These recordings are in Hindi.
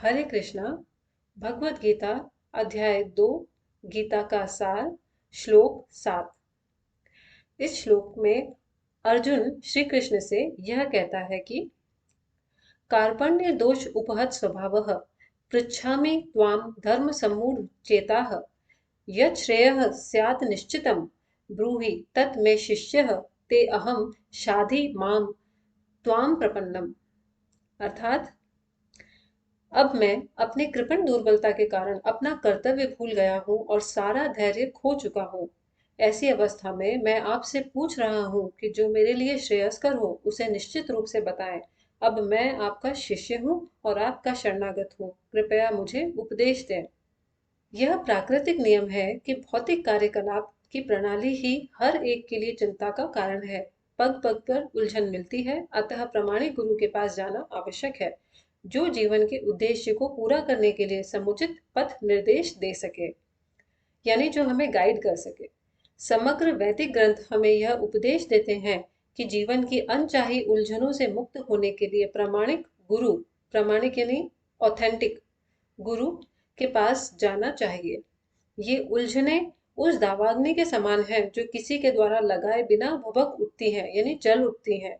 हरे कृष्णा। भगवत गीता अध्याय 2, गीता का सार, श्लोक 7। इस श्लोक में अर्जुन श्री कृष्ण से यह कहता है कि कार्पण्य दोष उपहत स्वभावः पृच्छामि त्वां धर्म सम्मूढ़ चेताः यत् श्रेयः स्यात् निश्चितं ब्रूहि तत् मे शिष्यः ते अहम शाधि माम त्वां प्रपन्नम। अर्थात अब मैं अपनी कृपण दुर्बलता के कारण अपना कर्तव्य भूल गया हूँ और सारा धैर्य खो चुका हूँ। ऐसी अवस्था में मैं आपसे पूछ रहा हूँ कि जो मेरे लिए श्रेयस्कर हो उसे निश्चित रूप से बताएं। अब मैं आपका शिष्य हूँ और आपका शरणागत हूँ, कृपया मुझे उपदेश दें। यह प्राकृतिक नियम है कि भौतिक कार्यकलाप की प्रणाली ही हर एक के लिए चिंता का कारण है। पग पग पर उलझन मिलती है, अतः प्रामाणिक गुरु के पास जाना आवश्यक है, जो जीवन के उद्देश्य को पूरा करने के लिए समुचित पथ निर्देश दे सके, यानी जो हमें गाइड कर सके। समग्र वैदिक ग्रंथ हमें यह उपदेश देते हैं कि जीवन की अनचाही उलझनों से मुक्त होने के लिए प्रामाणिक गुरु, प्रामाणिक यानी ऑथेंटिक गुरु के पास जाना चाहिए। ये उलझने उस दावाग्नि के समान है जो किसी के द्वारा लगाए बिना भभक उठती है, यानी जल उठती है।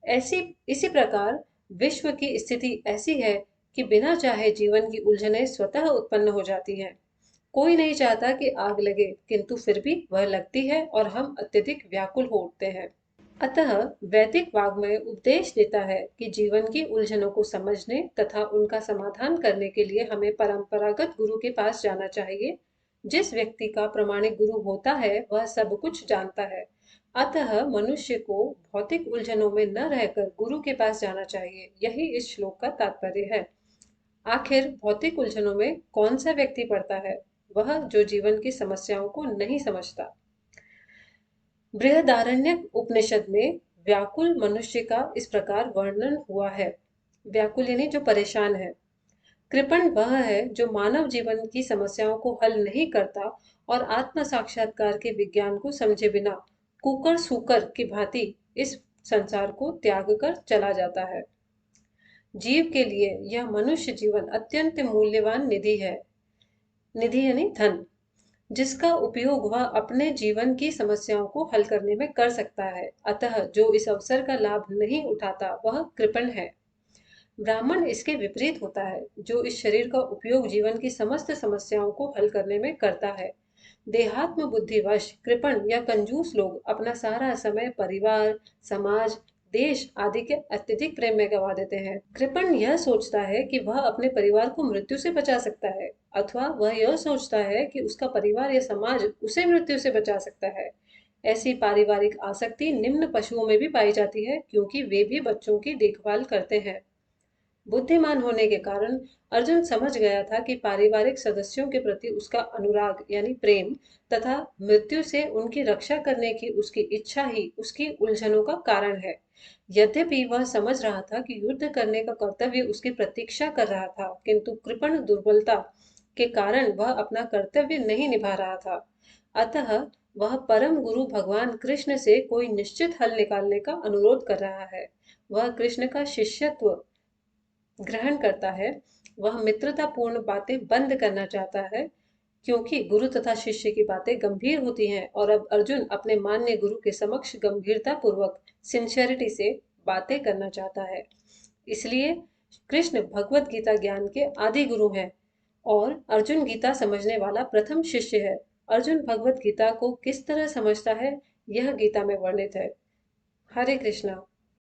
ऐसी इसी प्रकार विश्व की स्थिति ऐसी है कि बिना चाहे जीवन की उलझनें स्वतः उत्पन्न हो जाती हैं। कोई नहीं चाहता कि आग लगे, किंतु फिर भी वह लगती है और हम अत्यधिक व्याकुल हो उठते हैं। अतः वैदिक वाग्मय उपदेश देता है कि जीवन की उलझनों को समझने तथा उनका समाधान करने के लिए हमें परंपरागत गुरु के पास जाना चाहिए। जिस व्यक्ति का प्रामाणिक गुरु होता है वह सब कुछ जानता है। अतः मनुष्य को भौतिक उलझनों में न रहकर गुरु के पास जाना चाहिए, यही इस श्लोक का तात्पर्य है। आखिर भौतिक उलझनों में कौन सा व्यक्ति पड़ता है? वह जो जीवन की समस्याओं को नहीं समझता। बृहदारण्यक उपनिषद में व्याकुल मनुष्य का इस प्रकार वर्णन हुआ है। व्याकुल यानी जो परेशान है। कृपण वह है जो मानव जीवन की समस्याओं को हल नहीं करता और आत्म साक्षात्कार के विज्ञान को समझे बिना कुकर सूकर की भांति इस संसार को त्याग कर चला जाता है। जीव के लिए यह मनुष्य जीवन अत्यंत मूल्यवान निधि है। निधि यानी धन, जिसका उपयोग वह अपने जीवन की समस्याओं को हल करने में कर सकता है। अतः जो इस अवसर का लाभ नहीं उठाता वह कृपण है। ब्राह्मण इसके विपरीत होता है, जो इस शरीर का उपयोग जीवन की समस्त समस्याओं को हल करने में करता है। देहात्म बुद्धिवश कृपण या कंजूस लोग अपना सारा समय परिवार, समाज, देश आदि के अत्यधिक प्रेम में गवा देते हैं। कृपण यह सोचता है कि वह अपने परिवार को मृत्यु से बचा सकता है, अथवा वह यह सोचता है कि उसका परिवार या समाज उसे मृत्यु से बचा सकता है। ऐसी पारिवारिक आसक्ति निम्न पशुओं में भी पाई जाती है, क्योंकि वे भी बच्चों की देखभाल करते हैं। बुद्धिमान होने के कारण अर्जुन समझ गया था कि पारिवारिक सदस्यों के प्रति उसका अनुराग यानी प्रेम तथा मृत्यु से उनकी रक्षा करने की उसकी इच्छा ही उसकी उलझनों का कारण है। यद्यपि वह समझ रहा था कि युद्ध करने का कर्तव्य उसकी प्रतीक्षा कर रहा था, किंतु कृपण दुर्बलता के कारण वह अपना कर्तव्य नहीं निभा रहा था। अतः वह परम गुरु भगवान कृष्ण से कोई निश्चित हल निकालने का अनुरोध कर रहा है। वह कृष्ण का शिष्यत्व ग्रहण करता है। वह मित्रतापूर्ण बातें बंद करना चाहता है, क्योंकि गुरु तथा शिष्य की बातें गंभीर होती हैं और अब अर्जुन अपने मान्य गुरु के समक्ष गंभीरता पूर्वक सिंसियरिटी से बातें करना चाहता है। इसलिए कृष्ण भगवत गीता ज्ञान के आदि गुरु हैं और अर्जुन गीता समझने वाला प्रथम शिष्य है। अर्जुन भगवत गीता को किस तरह समझता है, यह गीता में वर्णित है। हरे कृष्णा।